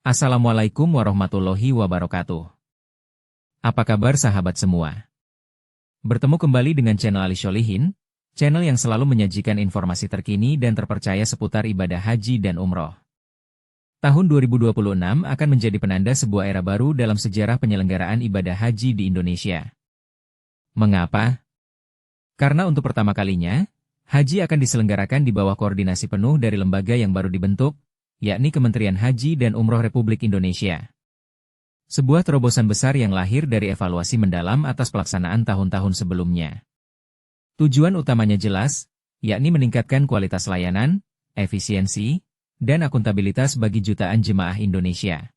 Assalamualaikum warahmatullahi wabarakatuh. Apa kabar sahabat semua? Bertemu kembali dengan channel Ali Sholihin, channel yang selalu menyajikan informasi terkini dan terpercaya seputar ibadah haji dan umroh. Tahun 2026 akan menjadi penanda sebuah era baru dalam sejarah penyelenggaraan ibadah haji di Indonesia. Mengapa? Karena untuk pertama kalinya, haji akan diselenggarakan di bawah koordinasi penuh dari lembaga yang baru dibentuk, yakni Kementerian Haji dan Umroh Republik Indonesia. Sebuah terobosan besar yang lahir dari evaluasi mendalam atas pelaksanaan tahun-tahun sebelumnya. Tujuan utamanya jelas, yakni meningkatkan kualitas layanan, efisiensi, dan akuntabilitas bagi jutaan jemaah Indonesia.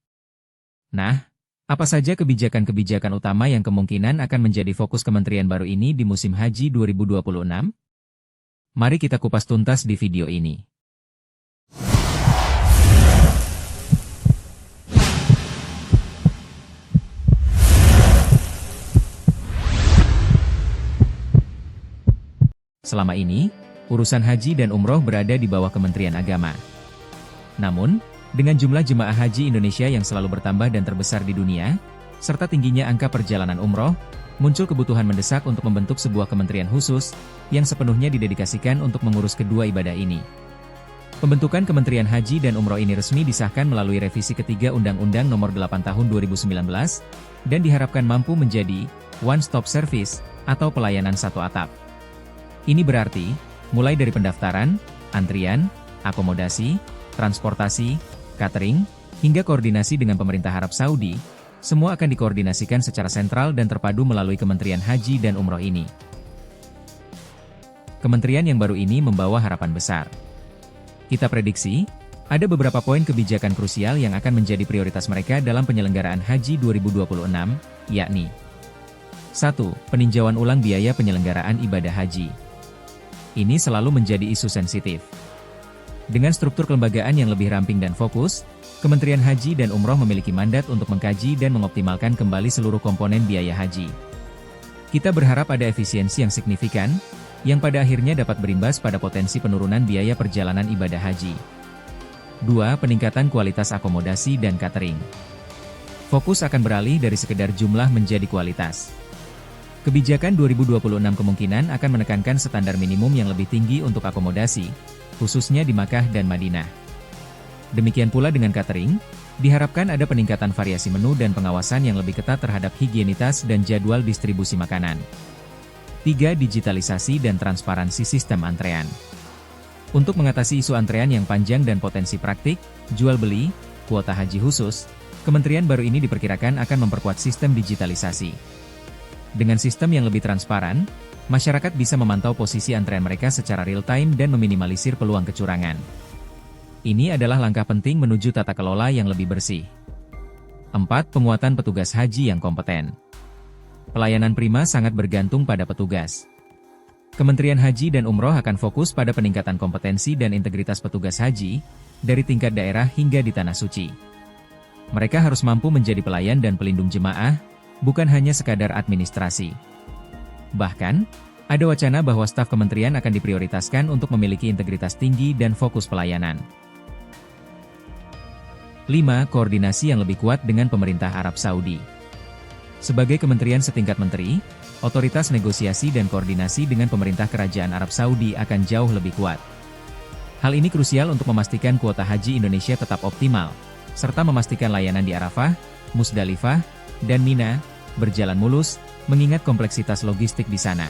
Nah, apa saja kebijakan-kebijakan utama yang kemungkinan akan menjadi fokus kementerian baru ini di musim haji 2026? Mari kita kupas tuntas di video ini. Selama ini, urusan haji dan umroh berada di bawah Kementerian Agama. Namun, dengan jumlah jemaah haji Indonesia yang selalu bertambah dan terbesar di dunia, serta tingginya angka perjalanan umroh, muncul kebutuhan mendesak untuk membentuk sebuah kementerian khusus, yang sepenuhnya didedikasikan untuk mengurus kedua ibadah ini. Pembentukan Kementerian Haji dan Umroh ini resmi disahkan melalui revisi ketiga Undang-Undang Nomor 8 Tahun 2019, dan diharapkan mampu menjadi one-stop service, atau pelayanan satu atap. Ini berarti, mulai dari pendaftaran, antrian, akomodasi, transportasi, catering, hingga koordinasi dengan pemerintah Arab Saudi, semua akan dikoordinasikan secara sentral dan terpadu melalui Kementerian Haji dan Umroh ini. Kementerian yang baru ini membawa harapan besar. Kita prediksi, ada beberapa poin kebijakan krusial yang akan menjadi prioritas mereka dalam penyelenggaraan Haji 2026, yakni 1. Peninjauan ulang biaya penyelenggaraan ibadah haji. Ini selalu menjadi isu sensitif. Dengan struktur kelembagaan yang lebih ramping dan fokus, Kementerian Haji dan Umroh memiliki mandat untuk mengkaji dan mengoptimalkan kembali seluruh komponen biaya haji. Kita berharap ada efisiensi yang signifikan, yang pada akhirnya dapat berimbas pada potensi penurunan biaya perjalanan ibadah haji. 2. Peningkatan kualitas akomodasi dan catering. Fokus akan beralih dari sekedar jumlah menjadi kualitas. Kebijakan 2026 kemungkinan akan menekankan standar minimum yang lebih tinggi untuk akomodasi, khususnya di Makkah dan Madinah. Demikian pula dengan catering, diharapkan ada peningkatan variasi menu dan pengawasan yang lebih ketat terhadap higienitas dan jadwal distribusi makanan. 3. Digitalisasi dan transparansi sistem antrean. Untuk mengatasi isu antrean yang panjang dan potensi praktik, jual beli, kuota haji khusus, kementerian baru ini diperkirakan akan memperkuat sistem digitalisasi. Dengan sistem yang lebih transparan, masyarakat bisa memantau posisi antrean mereka secara real-time dan meminimalisir peluang kecurangan. Ini adalah langkah penting menuju tata kelola yang lebih bersih. 4. Penguatan petugas haji yang kompeten. Pelayanan prima sangat bergantung pada petugas. Kementerian Haji dan Umroh akan fokus pada peningkatan kompetensi dan integritas petugas haji, dari tingkat daerah hingga di Tanah Suci. Mereka harus mampu menjadi pelayan dan pelindung jemaah, bukan hanya sekadar administrasi. Bahkan, ada wacana bahwa staf kementerian akan diprioritaskan untuk memiliki integritas tinggi dan fokus pelayanan. 5. Koordinasi yang lebih kuat dengan pemerintah Arab Saudi. Sebagai kementerian setingkat menteri, otoritas negosiasi dan koordinasi dengan pemerintah Kerajaan Arab Saudi akan jauh lebih kuat. Hal ini krusial untuk memastikan kuota haji Indonesia tetap optimal, serta memastikan layanan di Arafah, Musdalifah, dan Mina berjalan mulus, mengingat kompleksitas logistik di sana.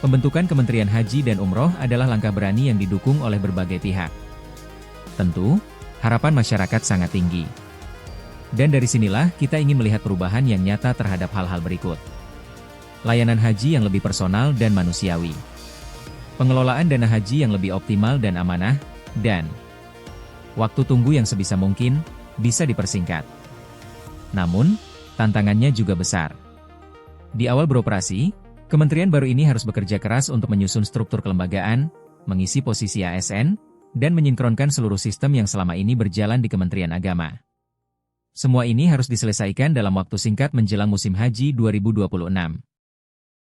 Pembentukan Kementerian Haji dan Umroh adalah langkah berani yang didukung oleh berbagai pihak. Tentu, harapan masyarakat sangat tinggi. Dan dari sinilah kita ingin melihat perubahan yang nyata terhadap hal-hal berikut. Layanan haji yang lebih personal dan manusiawi. Pengelolaan dana haji yang lebih optimal dan amanah, dan waktu tunggu yang sebisa mungkin bisa dipersingkat. Namun, tantangannya juga besar. Di awal beroperasi, kementerian baru ini harus bekerja keras untuk menyusun struktur kelembagaan, mengisi posisi ASN, dan menyinkronkan seluruh sistem yang selama ini berjalan di Kementerian Agama. Semua ini harus diselesaikan dalam waktu singkat menjelang musim haji 2026.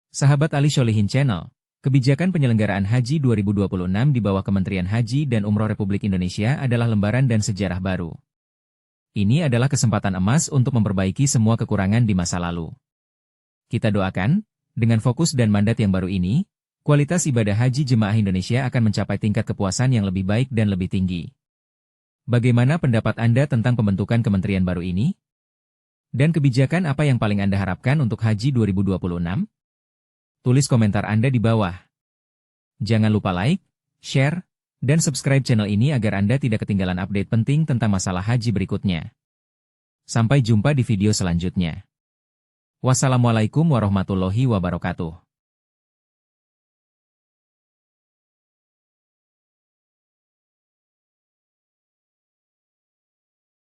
Sahabat Ali Sholihin Channel, kebijakan penyelenggaraan haji 2026 di bawah Kementerian Haji dan Umroh Republik Indonesia adalah lembaran dan sejarah baru. Ini adalah kesempatan emas untuk memperbaiki semua kekurangan di masa lalu. Kita doakan, dengan fokus dan mandat yang baru ini, kualitas ibadah haji jemaah Indonesia akan mencapai tingkat kepuasan yang lebih baik dan lebih tinggi. Bagaimana pendapat Anda tentang pembentukan kementerian baru ini? Dan kebijakan apa yang paling Anda harapkan untuk Haji 2026? Tulis komentar Anda di bawah. Jangan lupa like, share, dan subscribe channel ini agar Anda tidak ketinggalan update penting tentang masalah haji berikutnya. Sampai jumpa di video selanjutnya. Wassalamualaikum warahmatullahi wabarakatuh.